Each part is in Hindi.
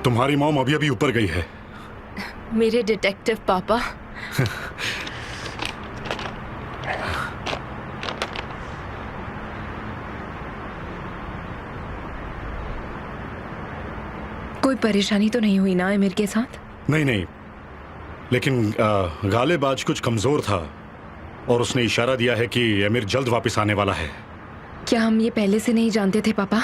तुम्हारी मॉम अभी अभी ऊपर गई है। मेरे डिटेक्टिव पापा। कोई परेशानी तो नहीं हुई ना आमिर के साथ? नहीं नहीं, लेकिन गालिब आज कुछ कमजोर था और उसने इशारा दिया है कि अमीर जल्द वापस आने वाला है। क्या हम ये पहले से नहीं जानते थे पापा?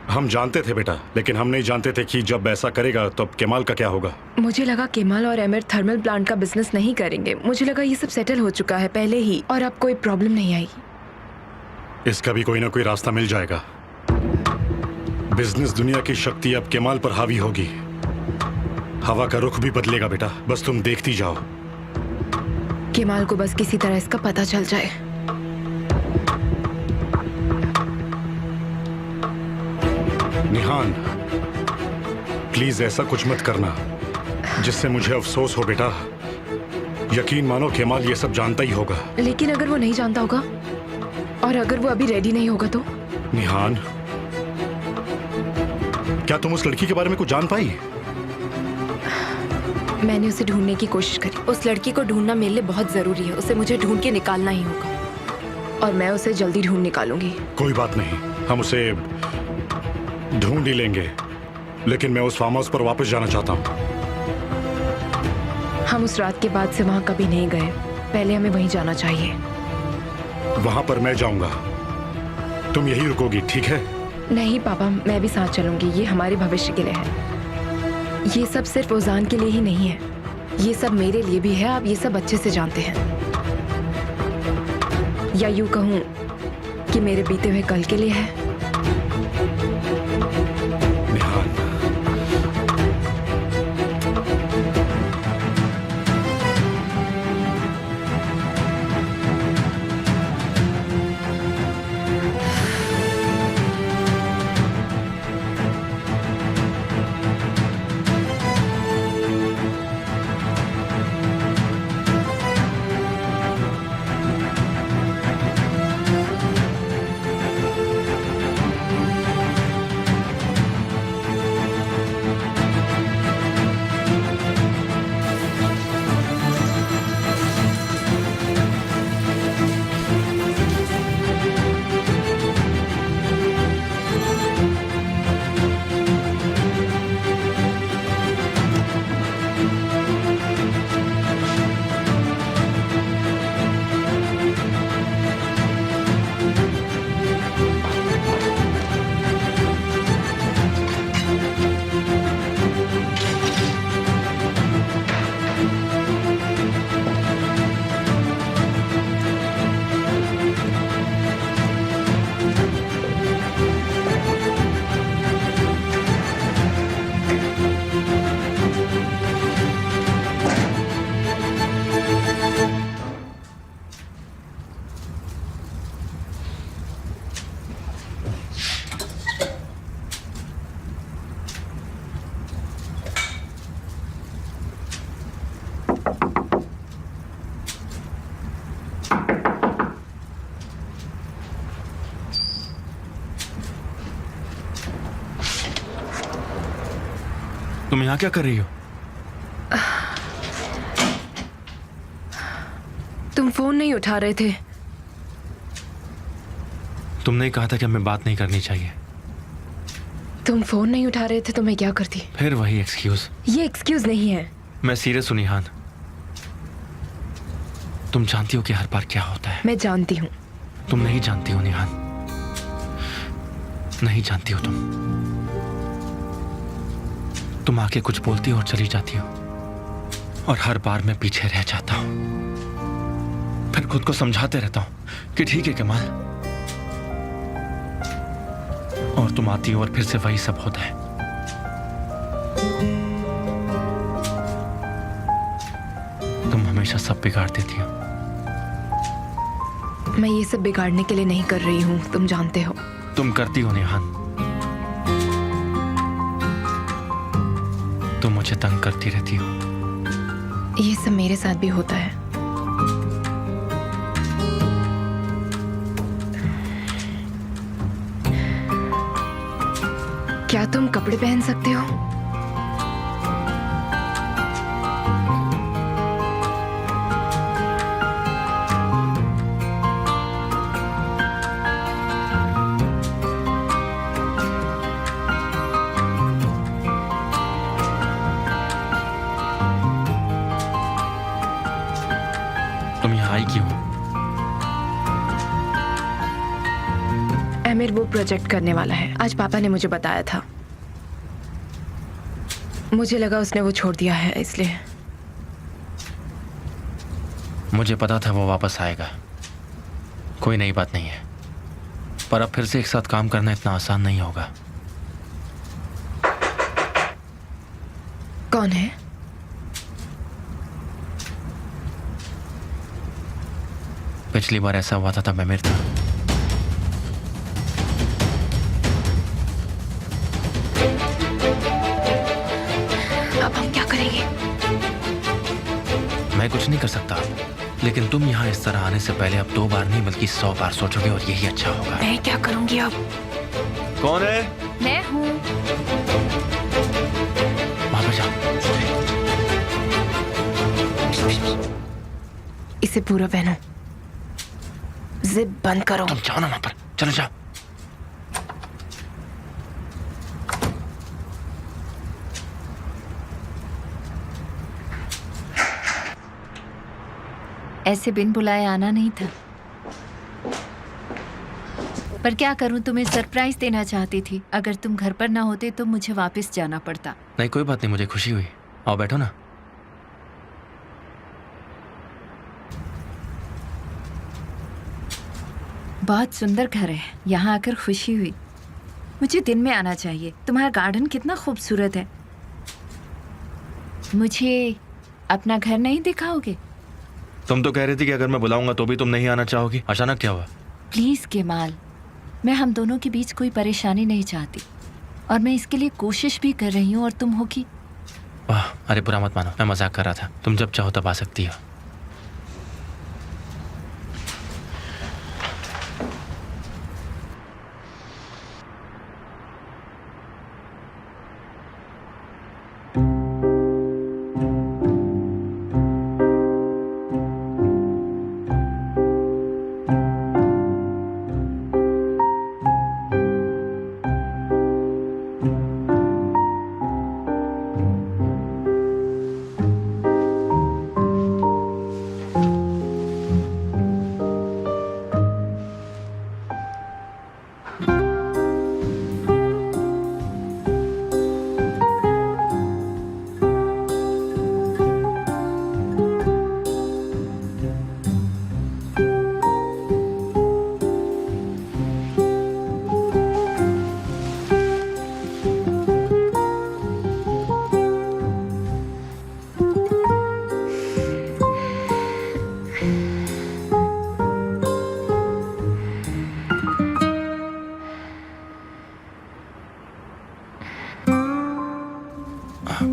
हम जानते थे बेटा, लेकिन हम नहीं जानते थे कि जब ऐसा करेगा तब केमाल का क्या होगा। मुझे लगा केमाल और अमीर थर्मल प्लांट का बिजनेस नहीं करेंगे। मुझे लगा ये सब सेटल हो चुका है पहले ही और अब कोई प्रॉब्लम नहीं आई। इसका भी कोई ना कोई रास्ता मिल जाएगा। बिजनेस दुनिया की शक्ति अब केमाल पर हावी होगी। हवा का रुख भी बदलेगा बेटा, बस तुम देखती जाओ। केमाल को बस किसी तरह इसका पता चल जाए। निहान, प्लीज ऐसा कुछ मत करना जिससे मुझे अफसोस हो बेटा। यकीन मानो केमाल ये सब जानता ही होगा। लेकिन अगर वो नहीं जानता होगा और अगर वो अभी रेडी नहीं होगा तो? निहान, क्या तुम उस लड़की के बारे में कुछ जान पाई? मैंने उसे ढूंढने की कोशिश करी। उस लड़की को ढूंढना मेरे लिए बहुत जरूरी है। उसे मुझे ढूंढ के निकालना ही होगा और मैं उसे जल्दी ढूंढ निकालूंगी। कोई बात नहीं, हम उसे ढूंढ ही लेंगे, लेकिन मैं उस फार्म हाउस पर वापस जाना चाहता हूँ। हम उस रात के बाद से वहां कभी नहीं गए। पहले हमें वहीं जाना चाहिए। वहां पर मैं जाऊंगा, तुम यही रुकोगी, ठीक है? नहीं पापा, मैं भी साथ चलूंगी। ये हमारे भविष्य के लिए है। ये सब सिर्फ ओजान के लिए ही नहीं है, ये सब मेरे लिए भी है। आप ये सब अच्छे से जानते हैं। या यूं कहूं कि मेरे बीते हुए कल के लिए है। तुम यहाँ क्या कर रही हो? तुम फोन नहीं उठा रहे थे। तुमने कहा था कि हमें बात नहीं करनी चाहिए। तुम फोन नहीं उठा रहे थे तो मैं क्या करती? फिर वही एक्सक्यूज। ये एक्सक्यूज नहीं है। मैं सीरियस हूं निहान। तुम जानती हो कि हर बार क्या होता है। मैं जानती हूँ। तुम नहीं जानती हो निहान, नहीं जानती हो तुम आके कुछ बोलती हो और चली जाती हो और हर बार मैं पीछे रह जाता हूं। फिर खुद को समझाते रहता हूं कि ठीक है कमाल, और तुम आती हो और फिर से वही सब होता है। तुम हमेशा सब बिगाड़ देती हो। मैं ये सब बिगाड़ने के लिए नहीं कर रही हूँ, तुम जानते हो। तुम करती हो निहान, तुम मुझे तंग करती रहती हो। ये सब मेरे साथ भी होता है। क्या तुम कपड़े पहन सकते हो? तुम यहाँ आई क्यों? आमिर वो प्रोजेक्ट करने वाला है, आज पापा ने मुझे बताया था। मुझे लगा उसने वो छोड़ दिया है, इसलिए। मुझे पता था वो वापस आएगा, कोई नई बात नहीं है, पर अब फिर से एक साथ काम करना इतना आसान नहीं होगा। कौन है? पिछली बार ऐसा हुआ था तब आमिर था। अब हम क्या करेंगे? मैं कुछ नहीं कर सकता, लेकिन तुम यहाँ इस तरह आने से पहले अब 2 बार नहीं बल्कि 100 बार सोचोगे और यही अच्छा होगा। मैं क्या करूंगी अब? कौन है? मैं हूँ। वहां पर जाओ। इसे पूरा पहनो। जिप बंद करो। तुम जाओ ना वहां पर, चलो जाओ। ऐसे बिन बुलाए आना नहीं था, पर क्या करूं, तुम्हें सरप्राइज देना चाहती थी। अगर तुम घर पर ना होते तो मुझे वापस जाना पड़ता। नहीं कोई बात नहीं, मुझे खुशी हुई। आओ बैठो ना। बहुत सुंदर घर है, यहाँ आकर खुशी हुई। मुझे दिन में आना चाहिए। तुम्हारा गार्डन कितना खूबसूरत है। मुझे अपना घर नहीं दिखाओगे? तुम तो कह रही थी कि अगर मैं बुलाऊंगा तो भी तुम नहीं आना चाहोगी। अचानक क्या हुआ? प्लीज केमाल, मैं हम दोनों के बीच कोई परेशानी नहीं चाहती, और मैं इसके लिए कोशिश भी कर रही हूँ, और तुम हो कि। वाह, अरे बुरा मत मानो, मैं मजाक कर रहा था। तुम जब चाहो तब आ सकती हो।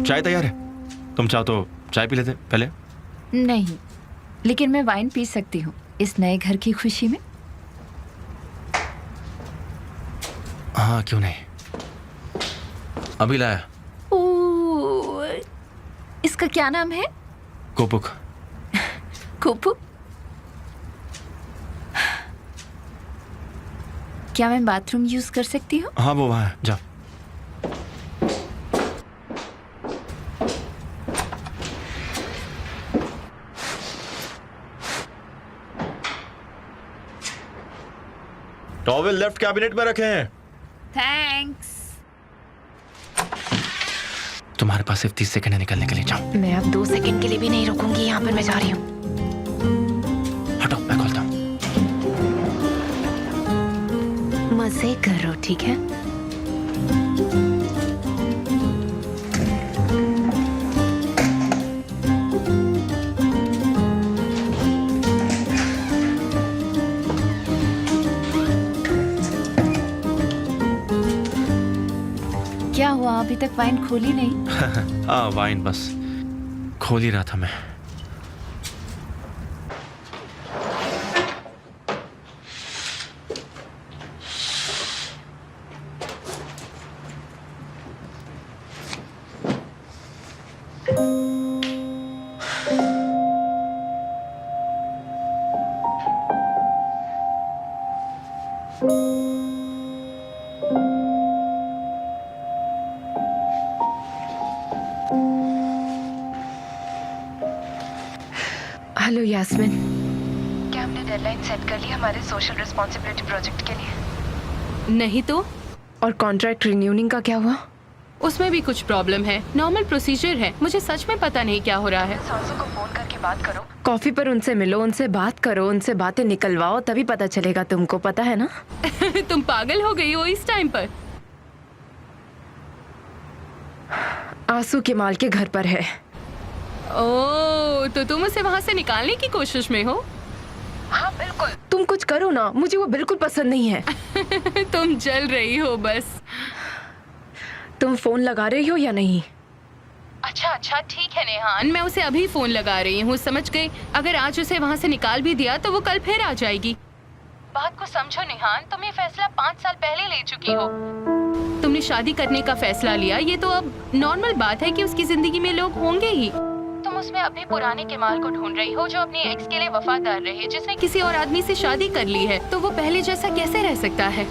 चाय तैयार है, तुम चाहो तो चाय पी लेते पहले। नहीं, लेकिन मैं वाइन पी सकती हूँ इस नए घर की खुशी में। हाँ क्यों नहीं, अभी लाया। ओ, इसका क्या नाम है? कोपुक। कोपू? क्या मैं बाथरूम यूज कर सकती हूँ? हाँ वो वहाँ है, जाओ। टॉवेल लेफ्ट कैबिनेट में रखे हैं। थैंक्स। तुम्हारे पास सिर्फ 30 सेकंड है निकलने के लिए, जाओ। मैं अब 2 सेकंड के लिए भी नहीं रुकूंगी यहाँ पर, मैं जा रही हूँ। हटो, मैं खोलता हूँ। मजे करो, ठीक है? क्या हुआ, अभी तक वाइन खोली नहीं? हाँ वाइन बस खोल ही रहा था मैं। हेलो यास्मिन। डेडलाइन सेट कर ली हमारे सोशल रिस्पॉन्सिबिलिटी प्रोजेक्ट के लिए। नहीं तो और कॉन्ट्रैक्ट रिन्यूइंग का क्या हुआ? उसमें भी कुछ प्रॉब्लम है। नॉर्मल प्रोसीजर है, मुझे सच में पता नहीं क्या हो रहा है। सासू को फोन करके बात करो, कॉफी पर उनसे मिलो, उनसे बात करो, उनसे बातें निकलवाओ, तभी पता चलेगा। तुमको पता है ना? तुम पागल हो गई हो इस टाइम पर? आंसू केमाल के घर पर है। ओह, तो तुम उसे वहाँ से निकालने की कोशिश में हो? हाँ बिल्कुल। तुम कुछ करो ना, मुझे वो बिल्कुल पसंद नहीं है। तुम जल रही हो बस। तुम फोन लगा रही हो या नहीं? अच्छा ठीक है नेहान, मैं उसे अभी फोन लगा रही हूँ। समझ गई, अगर आज उसे वहाँ से निकाल भी दिया तो वो कल फिर आ जाएगी। बात को समझो नेहान, तुम ये फैसला 5 साल पहले ले चुकी हो। तुमने शादी करने का फैसला लिया, ये तो अब नॉर्मल बात है कि उसकी जिंदगी में लोग होंगे ही। तुम उसमें अभी पुराने केमाल को ढूंढ रही हो जो अपनी एक्स के लिए वफादार रहे, जिसने किसी और आदमी से शादी कर ली है। तो वो पहले जैसा कैसे रह सकता है?